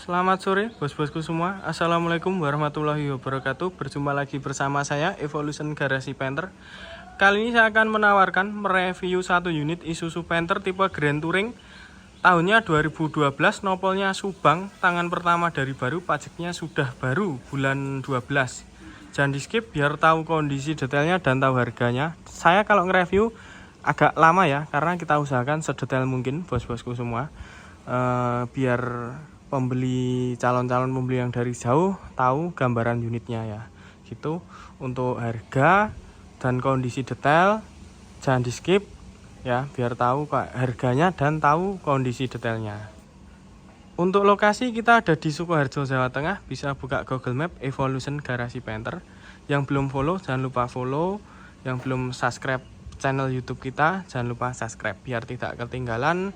Selamat sore bos-bosku semua. Assalamualaikum warahmatullahi wabarakatuh. Berjumpa lagi bersama saya Evolution Garasi Panther. Kali ini saya akan menawarkan mereview satu unit Isuzu Panther tipe Grand Touring. Tahunnya 2012, nopolnya Subang, tangan pertama dari baru, pajaknya sudah baru bulan 12. Jangan di skip biar tahu kondisi detailnya dan tahu harganya. Saya kalau nge-review agak lama ya, karena kita usahakan sedetail mungkin bos-bosku semua. Biar calon-calon pembeli yang dari jauh tahu gambaran unitnya ya gitu. Untuk harga dan kondisi detail jangan di skip ya, biar tahu harganya dan tahu kondisi detailnya. Untuk lokasi kita ada di Sukoharjo, Jawa Tengah. Bisa buka Google Map Evolution Garasi Panther. Yang belum follow jangan lupa follow, yang belum subscribe channel YouTube kita jangan lupa subscribe biar tidak ketinggalan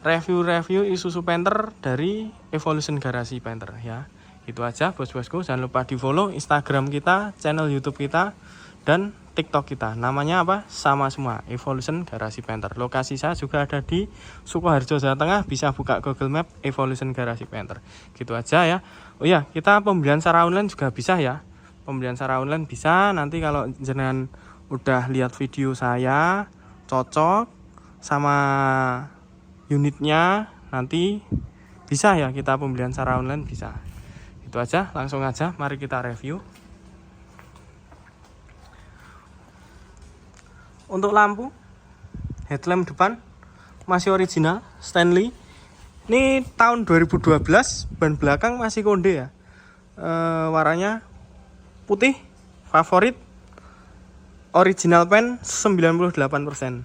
review-review Isuzu Panther dari Evolution Garasi Panther ya. Itu aja bos-bosku, jangan lupa di follow Instagram kita, channel YouTube kita, dan TikTok kita. Namanya apa? Sama semua, Evolution Garasi Panther. Lokasi saya juga ada di Sukoharjo, Jawa Tengah. Bisa buka Google Map Evolution Garasi Panther. Gitu aja ya. Oh iya, kita pembelian secara online juga bisa ya. Pembelian secara online bisa. Nanti kalau jenengan udah lihat video saya cocok sama unitnya, nanti bisa ya kita pembelian secara online bisa. Itu aja, langsung aja mari kita review. Untuk lampu headlamp depan masih original Stanley. Ini tahun 2012, ban belakang masih konde ya. Warnanya putih, favorit, original pen 98%.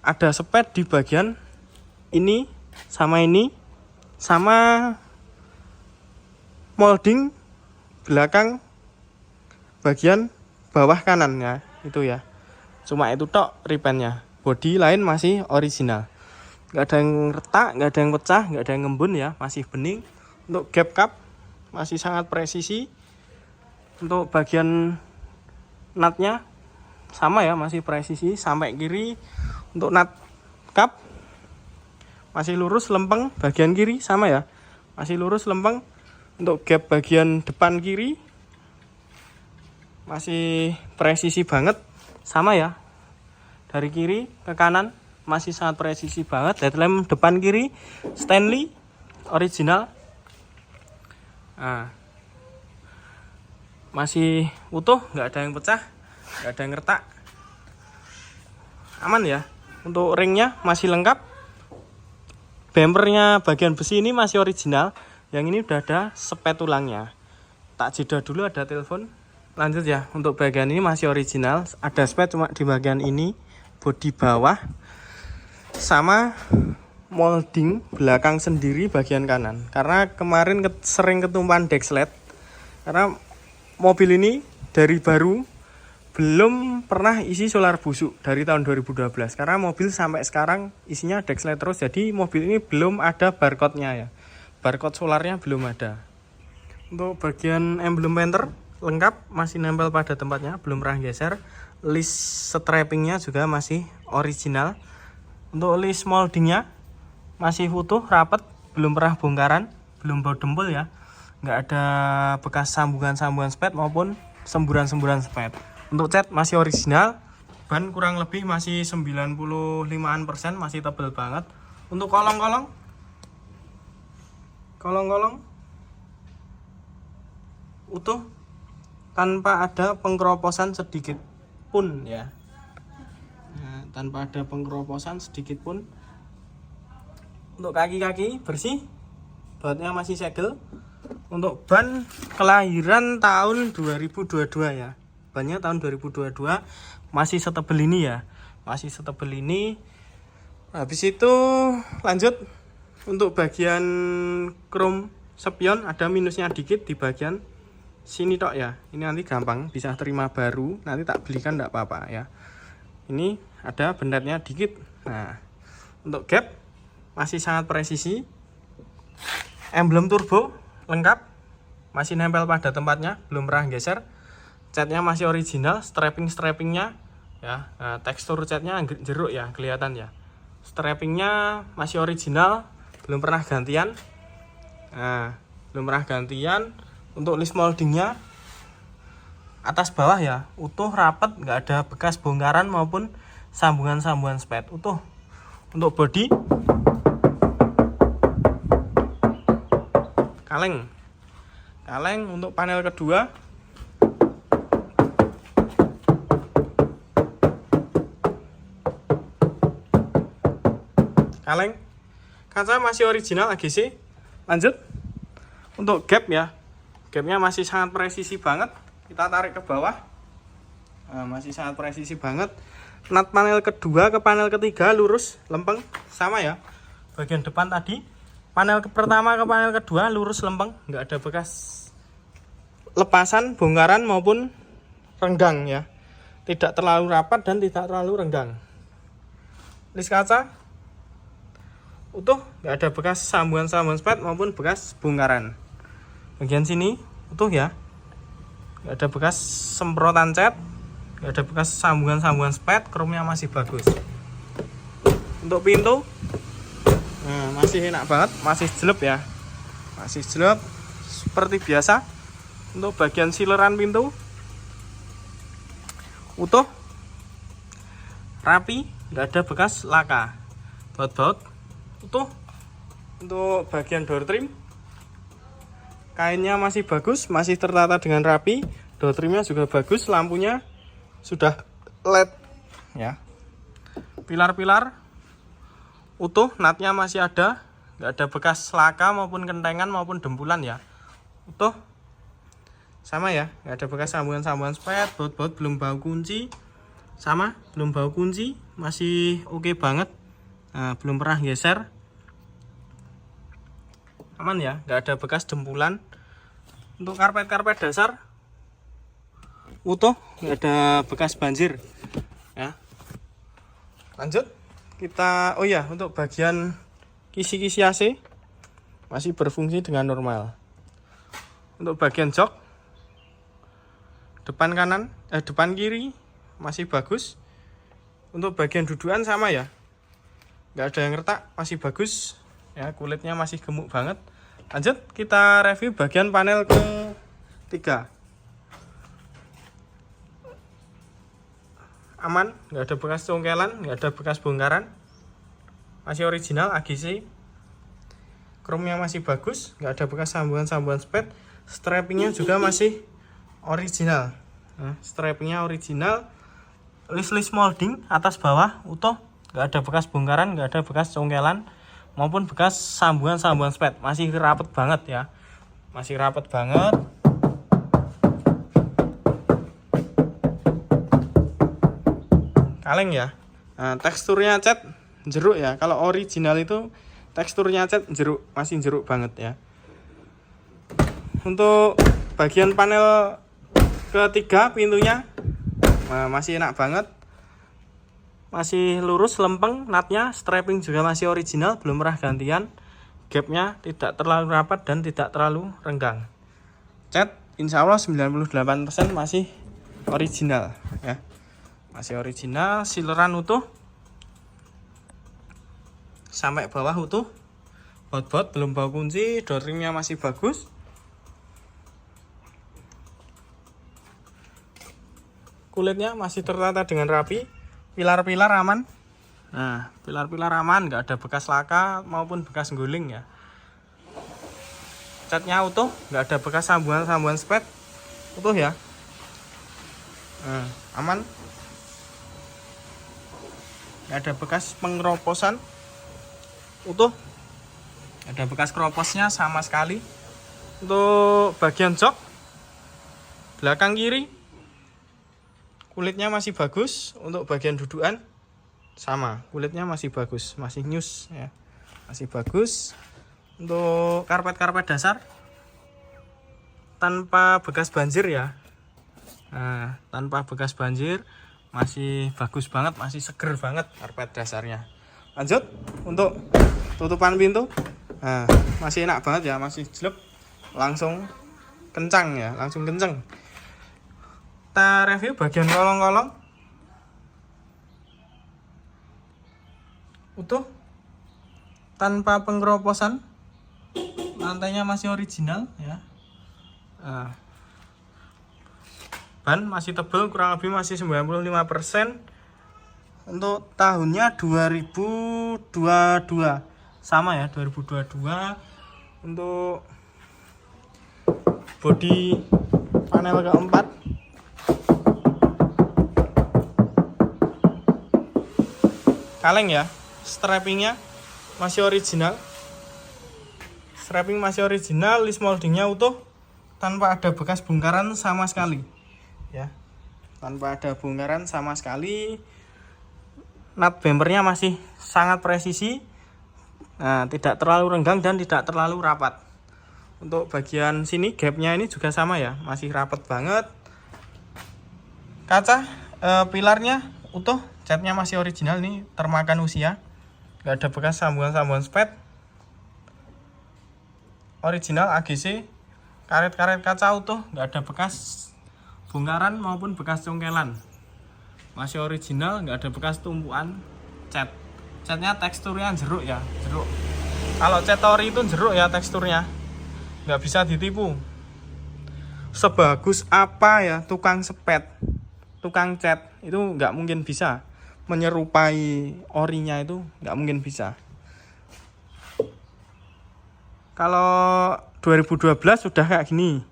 Ada spet di bagian ini sama molding belakang bagian bawah kanan ya, itu ya. Cuma itu tok repaintnya. Bodi lain masih original. Nggak ada yang retak, nggak ada yang pecah, nggak ada yang ngembun ya, masih bening. Untuk gap cup masih sangat presisi. Untuk bagian nutnya sama ya, masih presisi sampai kiri. Untuk nut cup masih lurus lempeng, bagian kiri sama ya, masih lurus lempeng. Untuk gap bagian depan kiri masih presisi banget, sama ya, dari kiri ke kanan masih sangat presisi banget. Headlamp depan kiri Stanley original, masih utuh, nggak ada yang pecah, nggak ada yang retak, aman ya. Untuk ringnya masih lengkap. Bumpernya bagian besi ini masih original. Yang ini udah ada spet tulangnya. Tak jeda dulu, ada telepon. Lanjut ya. Untuk bagian ini masih original. Ada spet cuma di bagian ini, bodi bawah, sama molding belakang sendiri bagian kanan. Karena kemarin sering ketumpahan dekslet. Karena mobil ini dari baru belum pernah isi solar busuk dari tahun 2012. Karena mobil sampai sekarang isinya dekslet terus. Jadi mobil ini belum ada barcode-nya ya. Barcode solarnya belum ada. Untuk bagian emblem Panther lengkap, masih nempel pada tempatnya, belum pernah geser. List strappingnya juga masih original. Untuk list moldingnya masih utuh, rapet, belum pernah bongkaran, belum bau dempul ya. Nggak ada bekas sambungan-sambungan spet maupun semburan-semburan spet. Untuk cat masih original. Ban kurang lebih masih 95%, masih tebal banget. Untuk kolong-kolong utuh, tanpa ada pengkeroposan sedikit pun ya. Tanpa ada pengkeroposan sedikit pun. Untuk kaki-kaki bersih, bautnya masih segel. Untuk ban kelahiran tahun 2022 ya. Bannya tahun 2022, masih setebel ini ya, masih setebel ini. Habis itu lanjut untuk bagian chrome spion, ada minusnya dikit di bagian sini tok ya. Ini nanti gampang bisa terima baru, nanti tak belikan enggak apa-apa ya. Ini ada bendetnya dikit. Nah, untuk gap masih sangat presisi. Emblem turbo lengkap, masih nempel pada tempatnya, belum pernah geser. Catnya masih original, strappingnya ya, tekstur catnya jeruk ya, kelihatan ya. Strappingnya masih original, belum pernah gantian. Nah, belum pernah gantian. Untuk list moldingnya atas bawah ya utuh, rapat, nggak ada bekas bongkaran maupun sambungan-sambungan spet, utuh. Untuk bodi kaleng. Untuk panel kedua kaleng, kaca masih original AGC. Lanjut untuk gap ya, gapnya masih sangat presisi banget. Kita tarik ke bawah, nah, masih sangat presisi banget. Nut panel kedua ke panel ketiga lurus lempeng, sama ya. Bagian depan tadi panel pertama ke panel kedua lurus lempeng, nggak ada bekas lepasan, bongkaran maupun renggang ya. Tidak terlalu rapat dan tidak terlalu renggang. List kaca utuh, nggak ada bekas sambungan-sambungan spet maupun bekas bongkaran. Bagian sini utuh ya, nggak ada bekas semprotan cat, nggak ada bekas sambungan-sambungan spet, chrome-nya masih bagus. Untuk pintu, nah, masih enak banget, masih jelek ya, masih jelek seperti biasa. Untuk bagian sileran pintu utuh, rapi, nggak ada bekas laka, baut-baut utuh. Untuk bagian door trim, kainnya masih bagus, masih tertata dengan rapi. Door trimnya juga bagus, lampunya sudah LED ya. Pilar-pilar utuh, natnya masih ada, nggak ada bekas laka maupun kentengan maupun dempulan ya, utuh. Sama ya, nggak ada bekas sambungan-sambungan spet. Baut-baut belum bau kunci, sama belum bau kunci, masih oke banget. Nah, belum pernah geser, aman ya, nggak ada bekas dempulan. Untuk karpet dasar utuh, nggak ada bekas banjir ya. Lanjut kita, oh ya, untuk bagian kisi-kisi AC masih berfungsi dengan normal. Untuk bagian jok depan kanan, depan kiri masih bagus. Untuk bagian dudukan sama ya, nggak ada yang retak, masih bagus ya, kulitnya masih gemuk banget. Lanjut kita review bagian panel ketiga. Aman, nggak ada bekas congkelan, nggak ada bekas bongkaran, masih original AGC. Chrome-nya masih bagus, nggak ada bekas sambungan-sambungan spet. Strappingnya juga masih original. Nah, strappingnya original. List molding atas bawah utuh, nggak ada bekas bongkaran, nggak ada bekas congkelan maupun bekas sambungan-sambungan spet. Masih rapet banget ya, masih rapet banget. Kaleng ya. Nah, teksturnya cat jeruk ya. Kalau original itu teksturnya cat jeruk, masih jeruk banget ya. Untuk bagian panel ketiga pintunya, nah, masih enak banget, masih lurus lempeng, natnya, strapping juga masih original, belum pernah gantian. Gapnya tidak terlalu rapat dan tidak terlalu renggang. Cat insya Allah 98% masih original ya, masih original. Sileran utuh sampai bawah utuh. Baut-baut belum bau kunci. Door trimnya masih bagus. Kulitnya masih tertata dengan rapi. Pilar-pilar aman. Nah, pilar-pilar aman, nggak ada bekas laka maupun bekas guling ya. Catnya utuh, nggak ada bekas sambungan-sambungan spet, utuh ya. Nah, aman. Nggak ada bekas pengeroposan, utuh. Ada bekas keroposnya sama sekali. Untuk bagian jok belakang kiri, kulitnya masih bagus. Untuk bagian dudukan sama, kulitnya masih bagus, masih news ya, masih bagus. Untuk karpet dasar tanpa bekas banjir ya. Nah, tanpa bekas banjir, masih bagus banget, masih seger banget karpet dasarnya. Lanjut untuk tutupan pintu. Nah, masih enak banget ya, masih jelek, langsung kencang ya, langsung kenceng. Kita review bagian kolong-kolong. Utuh, tanpa pengeroposan, lantainya masih original ya. Ban masih tebal, kurang lebih masih 95%. Untuk tahunnya 2022 sama ya, 2022. Untuk bodi panel keempat kaleng ya, strappingnya masih original, strapping masih original, list moldingnya utuh tanpa ada bekas bongkaran sama sekali ya, tanpa ada bongkaran sama sekali. Nut bumpernya masih sangat presisi, nah tidak terlalu renggang dan tidak terlalu rapat. Untuk bagian sini gapnya ini juga sama ya, masih rapat banget. Kaca pilarnya utuh, catnya masih original, nih termakan usia, nggak ada bekas sambungan-sambungan spet, original AGC. Karet-karet kaca utuh, nggak ada bekas bongkaran maupun bekas congkelan, masih original, nggak ada bekas tumpuan cat. Catnya teksturnya jeruk ya, jeruk. Kalau cat ori itu jeruk ya teksturnya, nggak bisa ditipu. Sebagus apa ya tukang sepet, tukang cat itu nggak mungkin bisa menyerupai orinya, itu nggak mungkin bisa. Kalau 2012 sudah kayak gini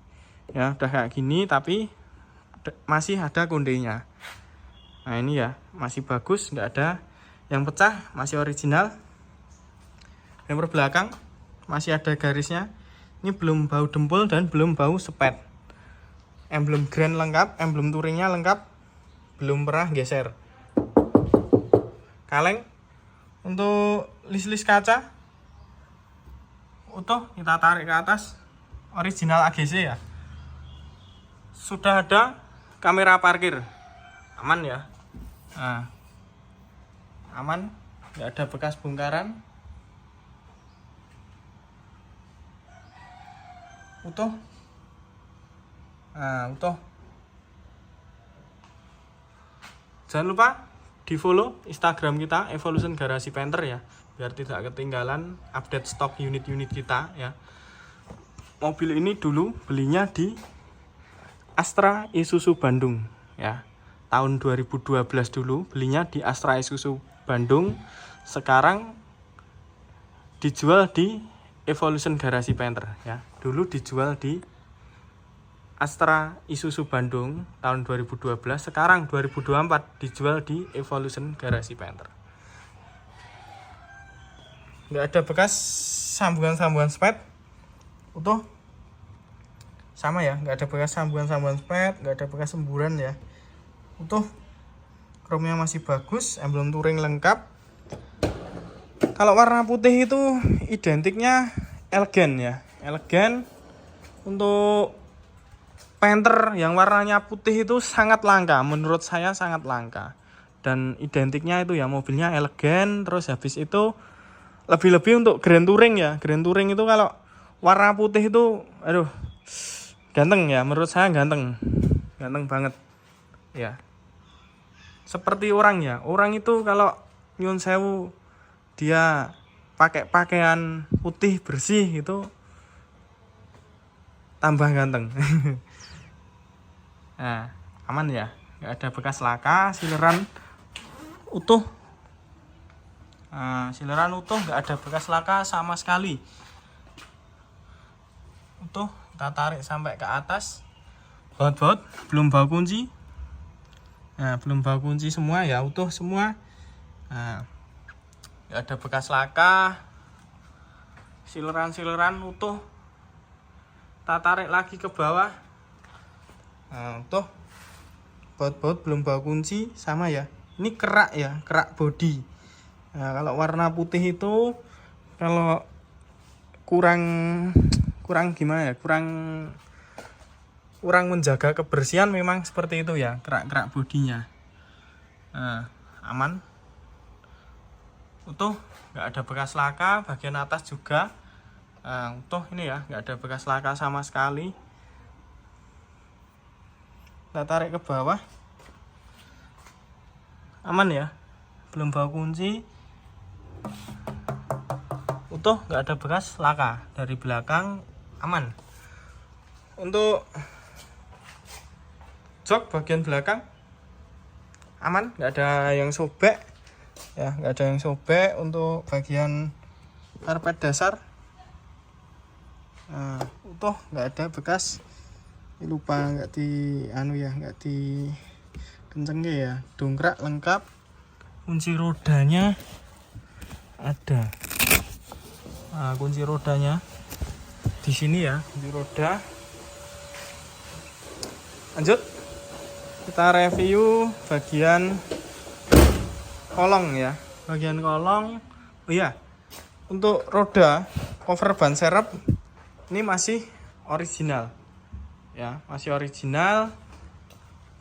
ya, udah kayak gini, tapi masih ada kondenya. Nah ini ya masih bagus, nggak ada yang pecah, masih original. Bumper belakang masih ada garisnya, ini belum bau dempul dan belum bau sepet. Emblem grand lengkap, emblem touringnya lengkap, belum pernah geser. Kaleng untuk list-list kaca utuh, kita tarik ke atas, original AGC ya. Sudah ada kamera parkir, aman ya. Nah, aman, nggak ada bekas bongkaran, utuh. Nah, utuh. Jangan lupa di follow Instagram kita Evolution Garasi Painter ya, biar tidak ketinggalan update stok unit-unit kita ya. Mobil ini dulu belinya di Astra Isuzu Bandung ya. Tahun 2012 dulu belinya di Astra Isuzu Bandung. Sekarang dijual di Evolution Garasi Painter ya. Dulu dijual di Astra Isuzu Bandung tahun 2012, sekarang 2024 dijual di Evolution Garasi Painter. Nggak ada bekas sambungan-sambungan spet, utuh. Sama ya, nggak ada bekas sambungan-sambungan spet, nggak ada bekas semburan ya, utuh. Chrome-nya masih bagus, emblem touring lengkap. Kalau warna putih itu identiknya elegan ya, elegan. Untuk Painter yang warnanya putih itu sangat langka, menurut saya sangat langka. Dan identiknya itu ya mobilnya elegan. Terus habis itu lebih-lebih untuk Grand Touring ya. Grand Touring itu kalau warna putih itu aduh ganteng ya, menurut saya ganteng. Ganteng banget ya. Seperti orang ya, orang itu kalau nyun sewu dia pakai pakaian putih bersih itu tambah ganteng. Nah, aman ya, nggak ada bekas laka, sileran utuh. Nah, sileran utuh, nggak ada bekas laka sama sekali. Utuh, kita tarik sampai ke atas. Baut-baut belum bau kunci. Nah, belum bau kunci semua ya, utuh semua. Nah, nggak ada bekas laka, sileran utuh. Kita tarik lagi ke bawah. Nah, utuh. Baut-baut belum bau kunci sama ya. Ini kerak ya, kerak bodi. Nah, kalau warna putih itu kalau kurang gimana ya, kurang menjaga kebersihan memang seperti itu ya, kerak-kerak bodinya. Nah, aman, utuh, nggak ada bekas laka. Bagian atas juga utuh ini ya, nggak ada bekas laka sama sekali. Kita tarik ke bawah, aman ya, belum bau kunci, utuh, nggak ada bekas laka. Dari belakang aman. Untuk jok bagian belakang aman, nggak ada yang sobek ya, nggak ada yang sobek. Untuk bagian karpet dasar utuh, nggak ada bekas. Ini lupa nggak di nggak di kencengnya ya. Dongkrak lengkap, kunci rodanya ada. Kunci rodanya di sini ya, kunci roda. Lanjut, kita review bagian kolong ya. Bagian kolong, oh iya, untuk roda cover ban serep ini masih original ya, masih original.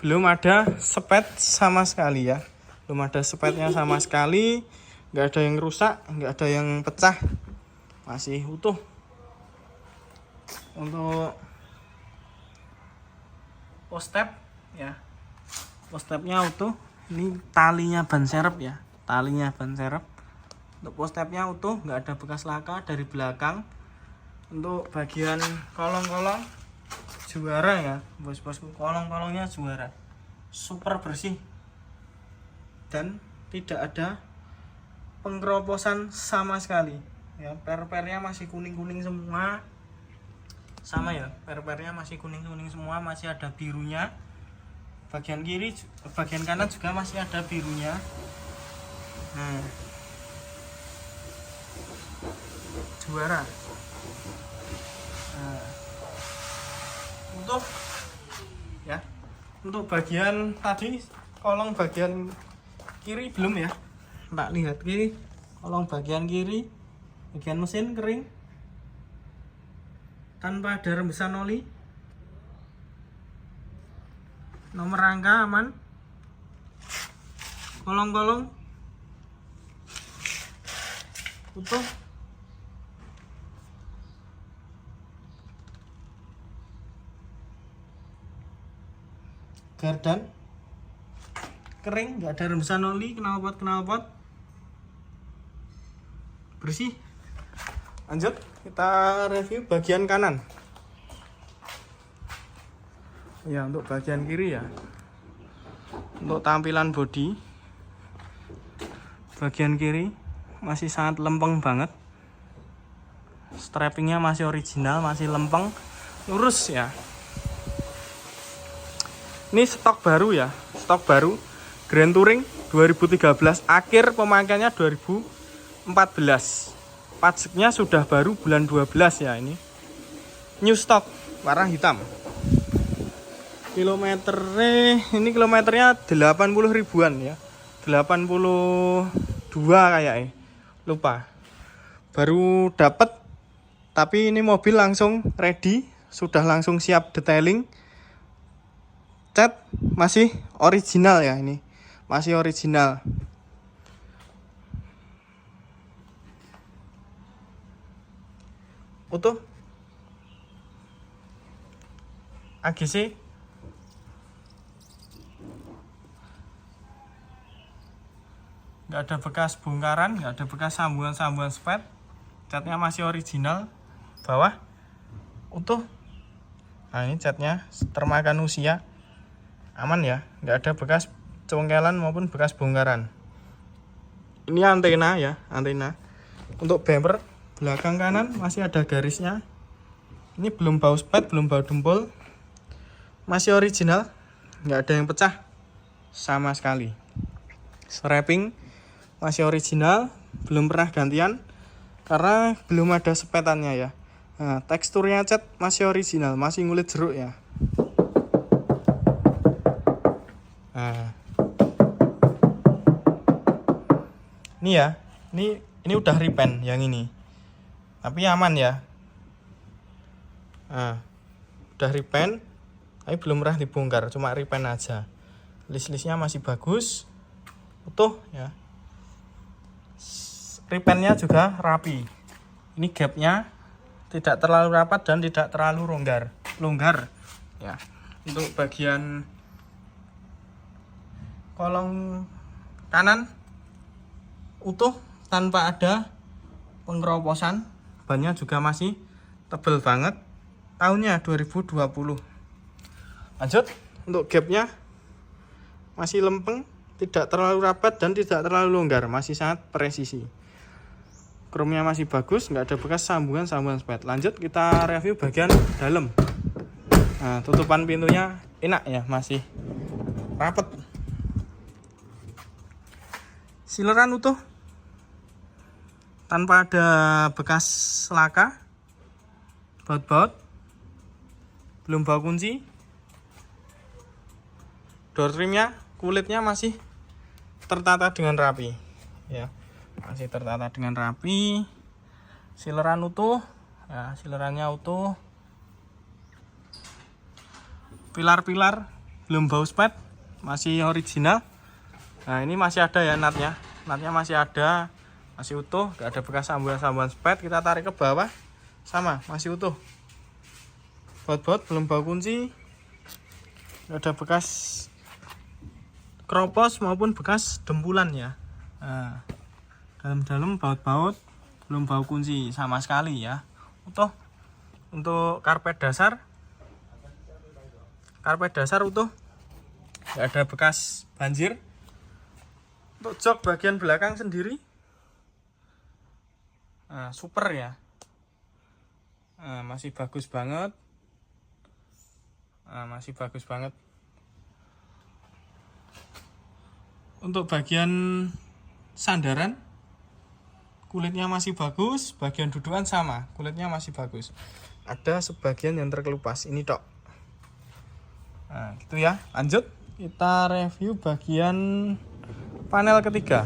Belum ada sepet sama sekali ya, belum ada sepetnya sama sekali. Nggak ada yang rusak, nggak ada yang pecah, masih utuh. Untuk post step ya, post stepnya utuh. Ini talinya ban serep ya, talinya ban serep. Untuk post stepnya utuh, nggak ada bekas laka dari belakang. Untuk bagian kolong-kolong juara ya bos-bosku, kolong-kolongnya juara, super bersih dan tidak ada pengkeroposan sama sekali ya. Per-pernya masih kuning-kuning semua, sama ya, per-pernya masih kuning-kuning semua, masih ada birunya. Bagian kiri, bagian kanan juga masih ada birunya. Juara. Untuk ya, untuk bagian tadi kolong bagian kiri belum ya, tak lihat kiri, kolong bagian kiri, bagian mesin kering tanpa ada rembesan oli. Nomor rangka aman, kolong-kolong utuh. Gardan kering, nggak ada rembesan oli, knalpot bersih. Lanjut, kita review bagian kanan ya. Untuk bagian kiri ya, untuk tampilan bodi bagian kiri masih sangat lempeng banget. Strappingnya masih original, masih lempeng, lurus ya. Ini stok baru ya, stok baru Grand Touring 2013, akhir pemakaiannya 2014. Pajaknya sudah baru bulan 12 ya. Ini new stock warna hitam. Kilometernya 80 ribuan ya, 82 kayaknya, lupa. Baru dapat, tapi ini mobil langsung ready, sudah langsung siap detailing. Cat masih original ya, ini masih original. Utuh. AGC nggak ada bekas bongkaran, nggak ada bekas sambungan spet. Catnya masih original. Bawah utuh. Nah, ini catnya termakan usia, aman ya, nggak ada bekas congkelan maupun bekas bongkaran. Ini antena ya, antena. Untuk bumper belakang kanan masih ada garisnya. Ini belum bau spet, belum bau dempul, masih original, nggak ada yang pecah sama sekali. Strapping masih original, belum pernah gantian karena belum ada sepetannya ya. Nah, teksturnya cat masih original, masih ngulit jeruk ya. Nah, ini ya, ini udah repaint yang ini, tapi aman ya. Nah, udah repaint, tapi belum pernah dibongkar, cuma repaint aja. List-listnya masih bagus, utuh ya. Repaintnya juga rapi. Ini gapnya tidak terlalu rapat dan tidak terlalu longgar ya. Untuk bagian kolong kanan utuh tanpa ada pengeroposan, bannya juga masih tebel banget, tahunnya 2020. Lanjut, untuk gapnya masih lempeng, tidak terlalu rapat dan tidak terlalu longgar, masih sangat presisi. Chrome-nya masih bagus, nggak ada bekas sambungan spet. Lanjut kita review bagian dalam. Nah, tutupan pintunya enak ya, masih rapat. Sileran utuh, tanpa ada bekas laka, baut-baut, belum bau kunci. Door trimnya, kulitnya masih tertata dengan rapi ya, masih tertata dengan rapi. Sileran utuh ya, silerannya utuh. Pilar-pilar belum bau spet, masih original. Nah ini masih ada ya natnya masih ada, masih utuh, gak ada bekas sambungan spet. Kita tarik ke bawah, sama masih utuh. Baut-baut belum bau kunci, gak ada bekas kropos maupun bekas dempulan ya. Nah, dalam-dalam baut-baut belum bau kunci sama sekali ya, utuh. Untuk karpet dasar utuh, gak ada bekas banjir. Untuk jok bagian belakang sendiri super ya, masih bagus banget, masih bagus banget. Untuk bagian sandaran, kulitnya masih bagus. Bagian dudukan sama, kulitnya masih bagus. Ada sebagian yang terkelupas, ini tok. Nah gitu ya. Lanjut kita review bagian panel ketiga.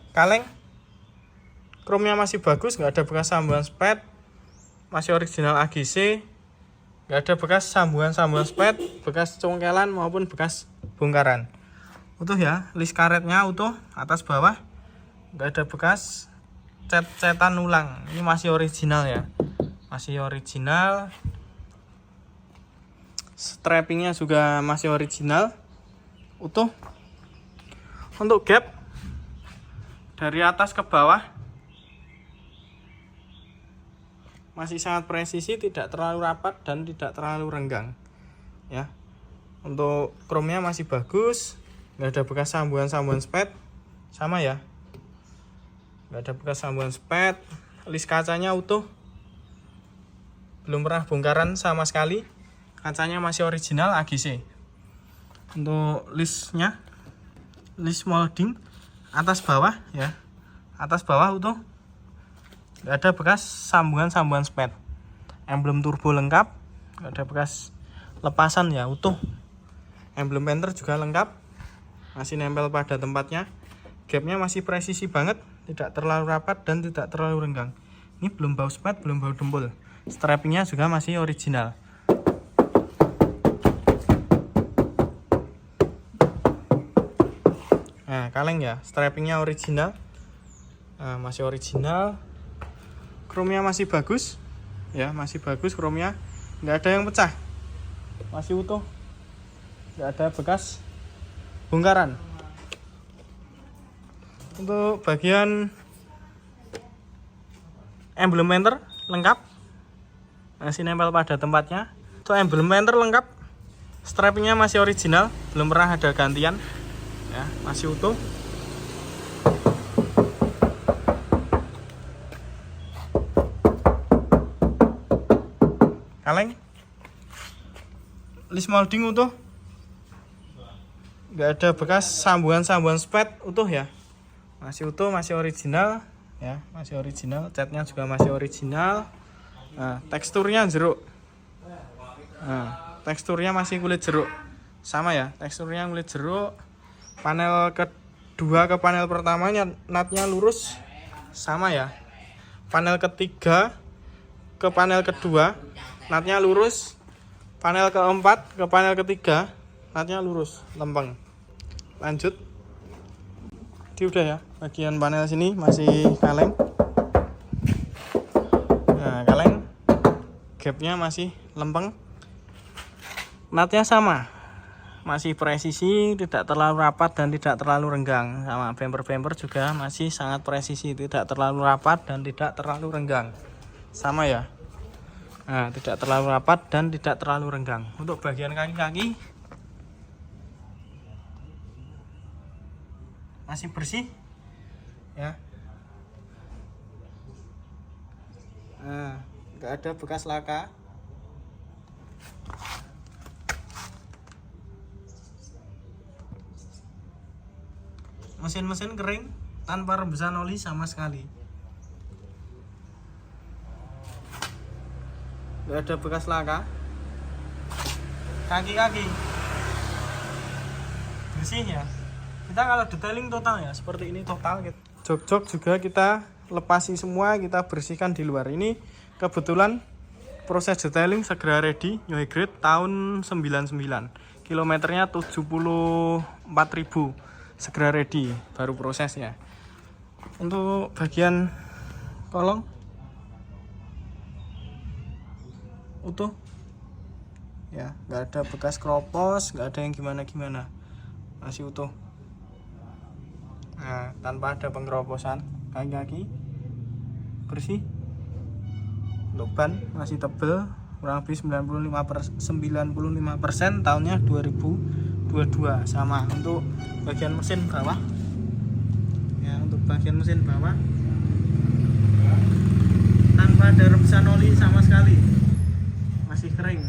Kaleng, chrome-nya masih bagus, nggak ada bekas sambungan spet, masih original AGC, nggak ada bekas sambungan spet, bekas congkelan maupun bekas bongkaran. Utuh ya, list karetnya utuh, atas bawah, nggak ada bekas cetan ulang. Ini masih original ya, masih original. Strappingnya juga masih original, utuh. Untuk gap dari atas ke bawah masih sangat presisi, tidak terlalu rapat dan tidak terlalu renggang ya. Untuk chrome-nya masih bagus, nggak ada bekas sambungan spet, sama ya, nggak ada bekas sambungan spet. List kacanya utuh, belum pernah bongkaran sama sekali, kacanya masih original AGC. Untuk listnya, list molding atas bawah ya, atas bawah utuh, nggak ada bekas sambungan spet. Emblem turbo lengkap, nggak ada bekas lepasan ya, utuh. Emblem penter juga lengkap, masih nempel pada tempatnya. Gapnya masih presisi banget, tidak terlalu rapat dan tidak terlalu renggang. Ini belum bau spet, belum bau dempul. Strappingnya juga masih original. Nah kaleng ya, strappingnya original, masih original. Chrome-nya masih bagus ya, masih bagus chrome-nya, nggak ada yang pecah, masih utuh, nggak ada bekas bongkaran. Untuk bagian emblem penter lengkap, masih nempel pada tempatnya. Untuk emblem penter lengkap, strappingnya masih original, belum pernah ada gantian ya, masih utuh. Kaleng, list molding utuh, nggak ada bekas sambungan spet, utuh ya, masih utuh, masih original ya, masih original. Catnya juga masih original. Nah, teksturnya jeruk, teksturnya masih kulit jeruk, sama ya, teksturnya kulit jeruk. Panel kedua ke panel pertamanya natnya lurus, sama ya. Panel ketiga ke panel kedua natnya lurus. Panel keempat ke panel ketiga natnya lurus, lempeng. Lanjut, ini udah ya, bagian panel sini masih kaleng. Nah kaleng, gapnya masih lempeng, natnya sama, masih presisi, tidak terlalu rapat dan tidak terlalu renggang. Sama bumper juga masih sangat presisi, tidak terlalu rapat dan tidak terlalu renggang. Sama ya. Nah, tidak terlalu rapat dan tidak terlalu renggang. Untuk bagian kaki-kaki masih bersih ya. Nah, nggak ada bekas laka. Mesin-mesin kering tanpa rembesan oli sama sekali. Nggak ada bekas laka. Kaki-kaki bersih ya. Kita kalau detailing total ya seperti ini total. Jok-jok juga kita lepasi semua, kita bersihkan di luar. Ini kebetulan proses detailing segera ready, new grade tahun 99, kilometernya 74.000, segera ready, baru prosesnya. Untuk bagian kolong utuh ya, nggak ada bekas kropos, nggak ada yang gimana-gimana, masih utuh. Nah, tanpa ada pengkeroposan. Kaki-kaki bersih. Untuk ban masih tebel, kurang lebih 95% tahunnya 2022. Sama untuk bagian mesin bawah ya, untuk bagian mesin bawah tanpa ada rembesan oli sama sekali, masih kering.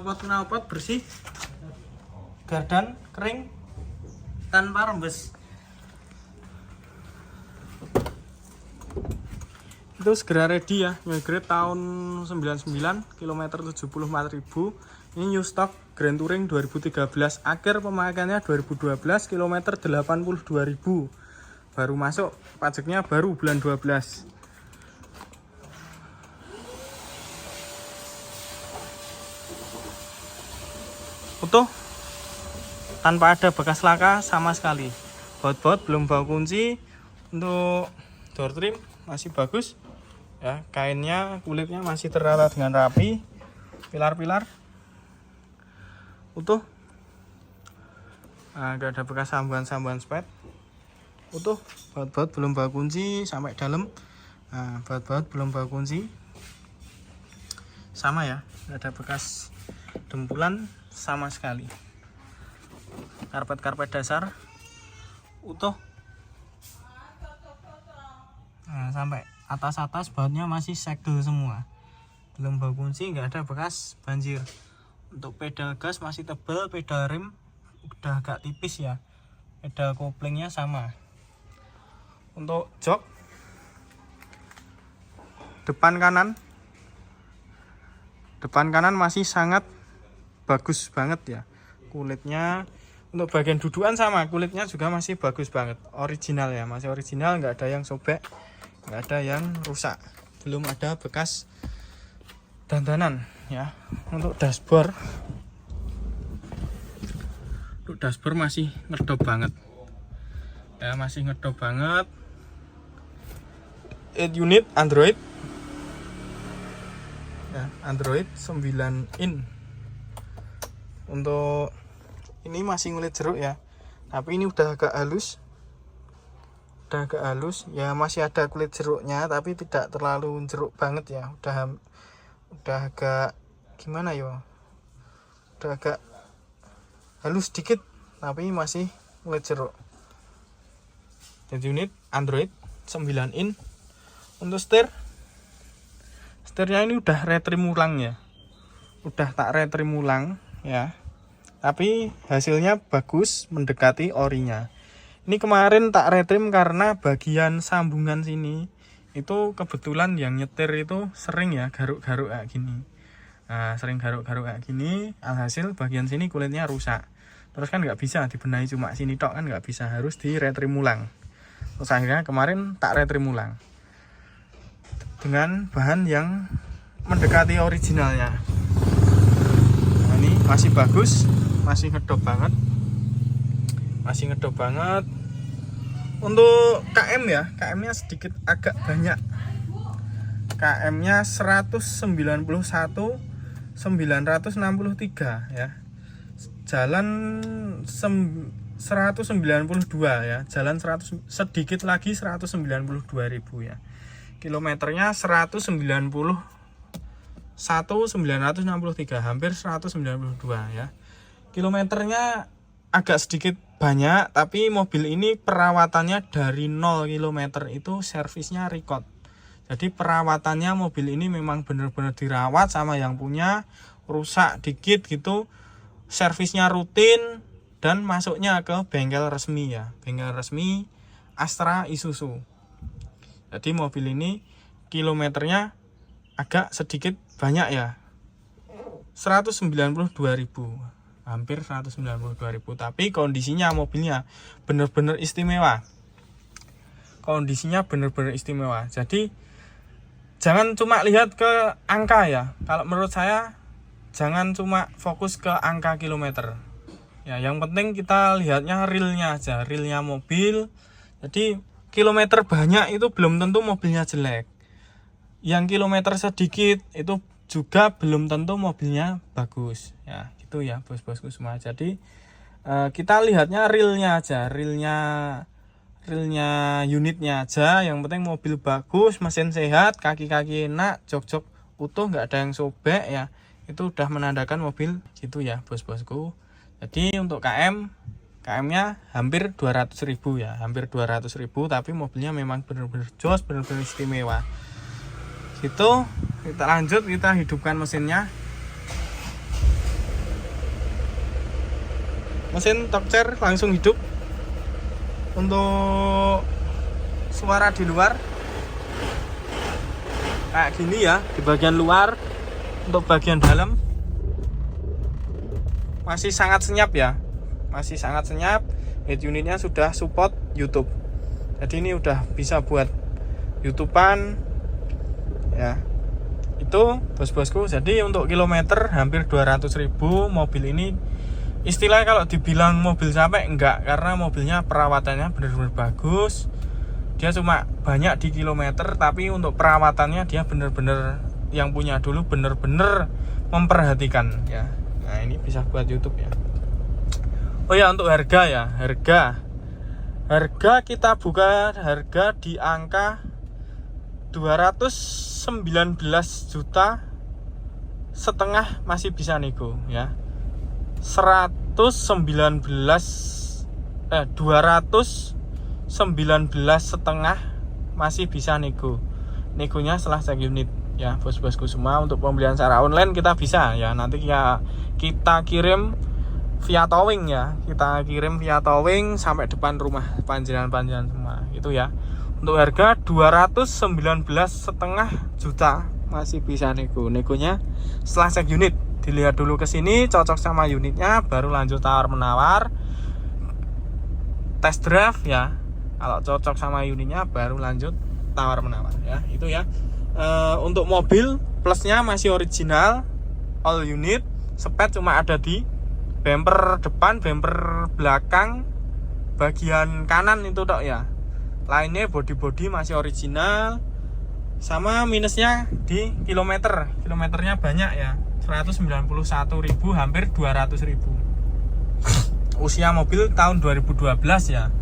Knalpot bersih, gardan kering tanpa rembes. Itu segera ready ya, new grade tahun 99, kilometer 74.000. Ini new stock Grand Touring 2013, akhir pemakaiannya 2012, kilometer 82.000. Baru masuk pajaknya baru bulan 12. Utuh, tanpa ada bekas laka sama sekali. Baut-baut belum bau kunci. Untuk door trim masih bagus ya, kainnya, kulitnya masih tertata dengan rapi. Pilar-pilar utuh. Nah, gak ada bekas sambuan-sambuan spet. Utuh, baut-baut belum bau kunci sampai dalam. Nah, baut-baut belum bau kunci. Sama ya, gak ada bekas dempulan sama sekali. Karpet dasar utuh. Nah, sampai atas bautnya masih segel semua, belum bau kunci, nggak ada bekas banjir. Untuk pedal gas masih tebal, pedal rem udah agak tipis ya, pedal koplingnya sama. Untuk jok depan kanan masih sangat bagus banget ya, kulitnya. Untuk bagian dudukan sama, kulitnya juga masih bagus banget, original ya, masih original, nggak ada yang sobek, nggak ada yang rusak, belum ada bekas dandanan ya. Untuk dashboard masih ngedop banget ya, masih ngedop banget. 8 unit Android ya, Android 9 in. Untuk ini masih ngulit jeruk ya, tapi ini udah agak halus ya, masih ada kulit jeruknya tapi tidak terlalu jeruk banget ya, udah agak gimana ya, udah agak halus dikit tapi masih kulit jeruk. Jadi unit Android 9 in. Untuk setirnya ini udah retrim ulang ya, udah tak retrim ulang ya, tapi hasilnya bagus, mendekati orinya. Ini kemarin tak retrim karena bagian sambungan sini itu kebetulan yang nyetir itu sering ya garuk-garuk kayak gini. Nah, sering garuk-garuk kayak gini, alhasil bagian sini kulitnya rusak. Terus kan nggak bisa dibenahi cuma sini tok, kan nggak bisa, harus di retrim ulang. Terus akhirnya kemarin tak retrim ulang dengan bahan yang mendekati originalnya. Nah, ini masih bagus, masih ngedop banget. Untuk KM ya, KM nya sedikit agak banyak KM-nya 191.963 ya. Jalan 192 ya. Jalan 100 sedikit lagi 192.000 ya. Kilometernya 191.963, hampir 192 ya. Kilometernya agak sedikit banyak, tapi mobil ini perawatannya dari 0 km itu servisnya record. Jadi perawatannya mobil ini memang benar-benar dirawat sama yang punya, rusak dikit gitu, servisnya rutin dan masuknya ke bengkel resmi ya, bengkel resmi Astra Isuzu. Jadi mobil ini kilometernya agak sedikit banyak ya, 192.000, hampir 192.000, tapi kondisinya mobilnya benar-benar istimewa. Kondisinya benar-benar istimewa. Jadi jangan cuma lihat ke angka ya. Kalau menurut saya jangan cuma fokus ke angka kilometer. Ya, yang penting kita lihatnya realnya aja, realnya mobil. Jadi kilometer banyak itu belum tentu mobilnya jelek. Yang kilometer sedikit itu juga belum tentu mobilnya bagus ya. Itu ya bos-bosku semua. Jadi kita lihatnya realnya aja, realnya unitnya aja. Yang penting mobil bagus, mesin sehat, kaki-kaki enak, jok-jok utuh, nggak ada yang sobek ya. Itu udah menandakan mobil gitu ya bos-bosku. Jadi untuk KM-nya hampir 200.000 ya, hampir 200.000, tapi mobilnya memang benar-benar jos, benar-benar istimewa. Gitu, kita lanjut, kita hidupkan mesinnya. Mesin Tokcer langsung hidup. Untuk suara di luar kayak gini ya, di bagian luar. Untuk bagian dalam masih sangat senyap ya, masih sangat senyap. Head unitnya sudah support YouTube, jadi ini udah bisa buat YouTubean ya. Itu bos-bosku. Jadi untuk kilometer hampir 200.000 mobil ini, istilahnya kalau dibilang mobil capek enggak, karena mobilnya perawatannya benar-benar bagus. Dia cuma banyak di kilometer, tapi untuk perawatannya dia benar-benar, yang punya dulu benar-benar memperhatikan ya. Nah, ini bisa buat YouTube ya. Oh ya, untuk harga ya, harga kita buka harga di angka 219 juta setengah, masih bisa nego ya. 219 setengah masih bisa negonya setelah cek unit ya bos-bosku semua. Untuk pembelian secara online kita bisa ya, nanti kita kirim via towing ya, kita kirim via towing sampai depan rumah panjenengan semua gitu ya. Untuk harga 219,5 juta masih bisa negonya setelah cek unit. Dilihat dulu ke sini cocok sama unitnya, baru lanjut tawar menawar, test drive ya. Kalau cocok sama unitnya baru lanjut tawar menawar ya. Itu ya. Untuk mobil plusnya masih original, all unit. Spek cuma ada di bumper depan, bumper belakang, bagian kanan itu tok ya. Lainnya body masih original. Sama minusnya di kilometernya banyak ya, 191.000, hampir 200.000. Usia mobil tahun 2012 ya.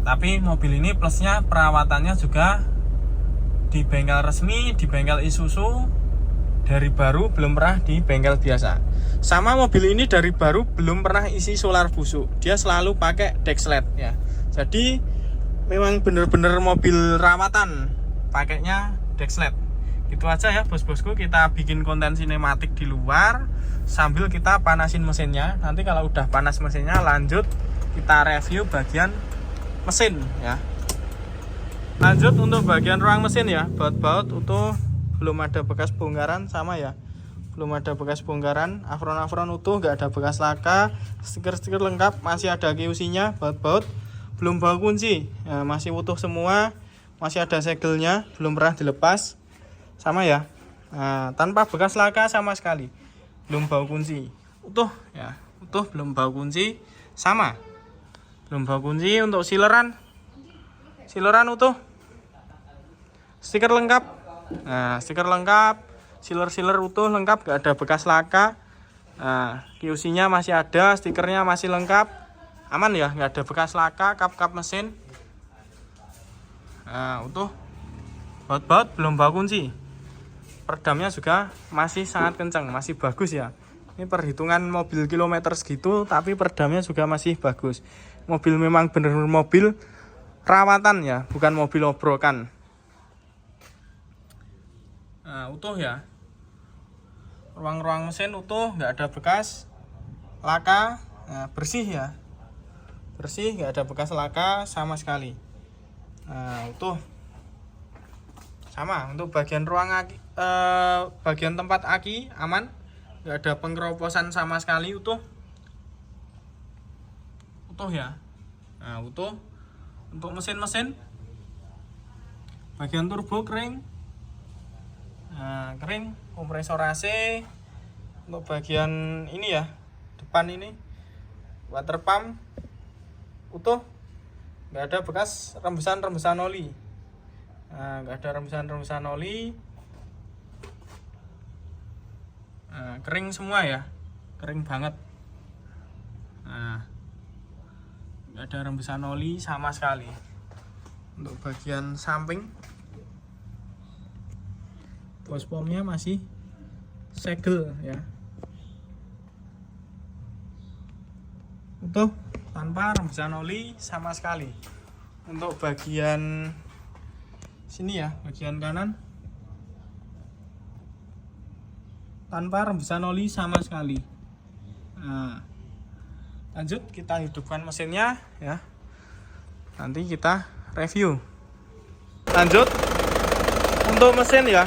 Tapi mobil ini plusnya perawatannya juga di bengkel resmi, di bengkel Isuzu. Dari baru, belum pernah di bengkel biasa. Sama mobil ini dari baru belum pernah isi solar busuk. Dia selalu pakai Dexlet ya. Jadi memang bener-bener mobil rawatan, pakainya Dexlet. Gitu aja ya bos-bosku, kita bikin konten sinematik di luar sambil kita panasin mesinnya. Nanti kalau udah panas mesinnya, lanjut kita review bagian mesin ya. Lanjut untuk bagian ruang mesin ya, baut-baut utuh, belum ada bekas bongkaran sama ya, belum ada bekas bongkaran, afron utuh, nggak ada bekas laka, stiker lengkap, masih ada QC-nya, baut belum bau kunci ya, masih utuh semua, masih ada segelnya, belum pernah dilepas sama ya. Nah, tanpa bekas laka sama sekali, belum bau kunci, utuh ya, utuh, belum bau kunci sama, belum bau kunci. Untuk sileran utuh, stiker lengkap, Nah, stiker lengkap, sealer utuh lengkap, gak ada bekas laka. Nah, QC-nya masih ada, stikernya masih lengkap, aman ya, nggak ada bekas laka, kap mesin. Nah, utuh. Baut belum bau kunci. Peredamnya juga masih sangat kencang, masih bagus ya. Ini perhitungan mobil kilometer segitu, tapi peredamnya juga masih bagus. Mobil memang benar-benar mobil rawatan ya, bukan mobil obrokan. Nah, utuh ya. Ruang-ruang mesin utuh, nggak ada bekas laka. Nah, bersih ya. Bersih, nggak ada bekas laka sama sekali. Nah, utuh. Sama untuk bagian ruang aki, bagian tempat aki aman, nggak ada pengkeroposan sama sekali, utuh ya. Nah, utuh. Untuk mesin bagian turbo kering. Nah, kering, kompresor AC. Untuk bagian ini ya, depan ini water pump utuh, nggak ada bekas rembesan oli. Nah, nggak ada rembesan oli. Nah, kering semua ya, kering banget. Nah, nggak ada rembesan oli sama sekali. Untuk bagian samping, pospomnya masih segel ya, utuh tanpa rembesan oli sama sekali. Untuk bagian sini ya, bagian kanan tanpa rembesan oli sama sekali. Nah, lanjut kita hidupkan mesinnya ya, nanti kita review. Lanjut untuk mesin ya,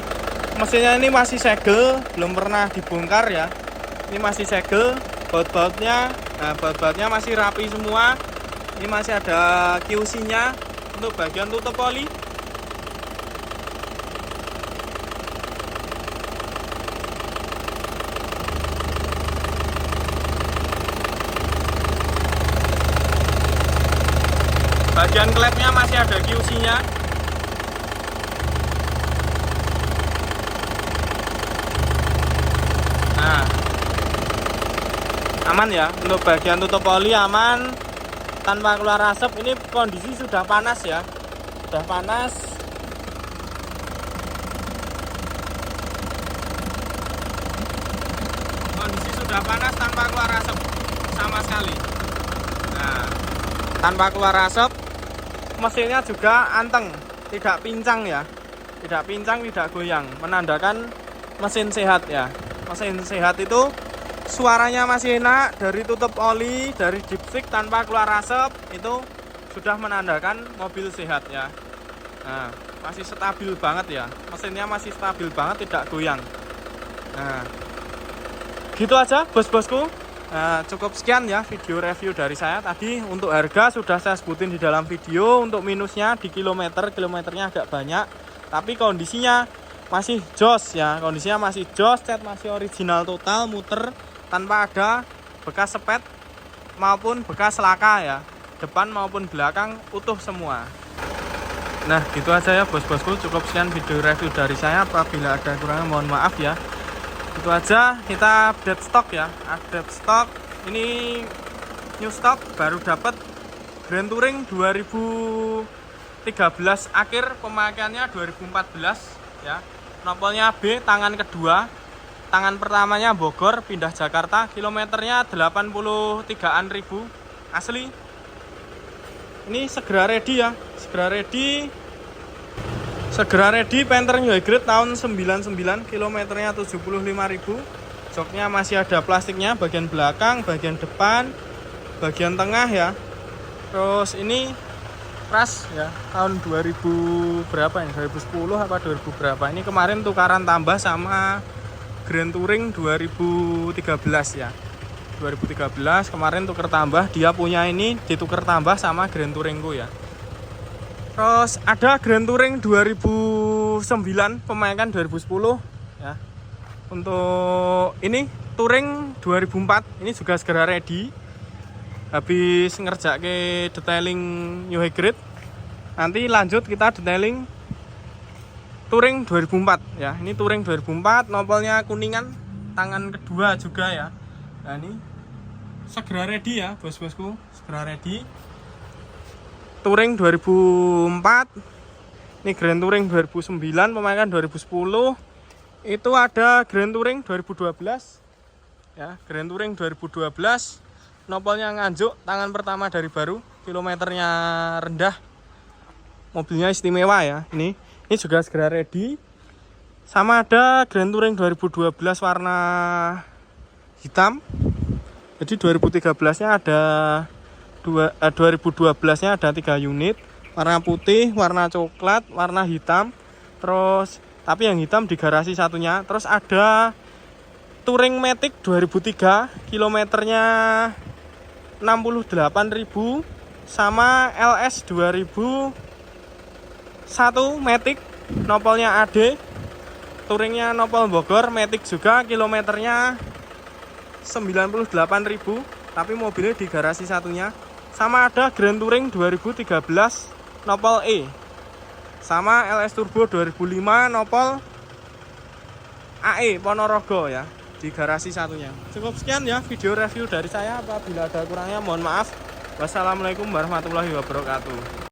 mesinnya ini masih segel, belum pernah dibongkar ya. Ini masih segel, baut-bautnya, nah baut-bautnya masih rapi semua. Ini masih ada QC-nya. Untuk bagian tutup oli, bagian klepnya masih ada QC-nya. Nah, aman ya. Untuk bagian tutup oli aman, tanpa keluar asap. Ini kondisi sudah panas ya, sudah panas. Kondisi sudah panas tanpa keluar asap sama sekali. Nah, tanpa keluar asap. Mesinnya juga anteng, tidak pincang ya, tidak pincang, tidak goyang, menandakan mesin sehat ya. Mesin sehat itu suaranya masih enak, dari tutup oli, dari dipstick tanpa keluar asap, itu sudah menandakan mobil sehat ya. Nah, masih stabil banget ya, mesinnya masih stabil banget, tidak goyang. Nah, gitu aja bos-bosku. Nah, cukup sekian ya video review dari saya tadi. Untuk harga sudah saya sebutin di dalam video. Untuk minusnya di kilometernya agak banyak, tapi kondisinya masih jos ya, kondisinya masih jos, cat masih original total, muter tanpa ada bekas sepet maupun bekas laka ya, depan maupun belakang utuh semua. Nah, gitu aja ya bos-bosku, cukup sekian video review dari saya. Apabila ada kurangnya mohon maaf ya. Itu aja, kita update stok ya, update stok. Ini new stock, baru dapat Grand Touring 2013 akhir, pemakaiannya 2014 ya. Nopolnya B, tangan kedua. Tangan pertamanya Bogor, pindah Jakarta, kilometernya 83-an ribu asli. Ini segera ready ya, segera ready Panther New Hybrid tahun 99, kilometernya 75.000. Joknya masih ada plastiknya, bagian belakang, bagian depan, bagian tengah ya. Terus ini ras ya, tahun 2000 berapa ini, 2010 apa 2000 berapa. Ini kemarin tukaran tambah sama Grand Touring 2013 ya. 2013 kemarin tuker tambah, dia punya ini ditukar tambah sama Grand Touringku ya. Terus ada Grand Touring 2009, pemakaian 2010 ya. Untuk ini Touring 2004, ini juga segera ready. Habis ngerjake detailing New Hybrid. Nanti lanjut kita detailing Touring 2004 ya. Ini Touring 2004, nopolnya kuningan, tangan kedua juga ya. Nah ini segera ready ya bos-bosku, segera ready. Touring 2004. Ini Grand Touring 2009, pemakaian 2010. Itu ada Grand Touring 2012. Ya, Grand Touring 2012. Nopolnya nganjuk, tangan pertama dari baru, kilometernya rendah. Mobilnya istimewa ya. Ini juga segera ready. Sama ada Grand Touring 2012 warna hitam. Jadi 2013-nya ada 2012-nya ada 3 unit. Warna putih, warna coklat, warna hitam. Terus tapi yang hitam di garasi satunya. Terus ada Touring Matic 2003, kilometernya 68.000, sama LS 2001 Matic, nopolnya AD. Touringnya nopol Bogor, Matic juga, kilometernya 98.000, tapi mobilnya di garasi satunya. Sama ada Grand Touring 2013 nopol E, sama LS Turbo 2005 nopol AE Ponorogo ya, di garasi satunya. Cukup sekian ya video review dari saya. Apabila ada kurangnya mohon maaf. Wassalamualaikum warahmatullahi wabarakatuh.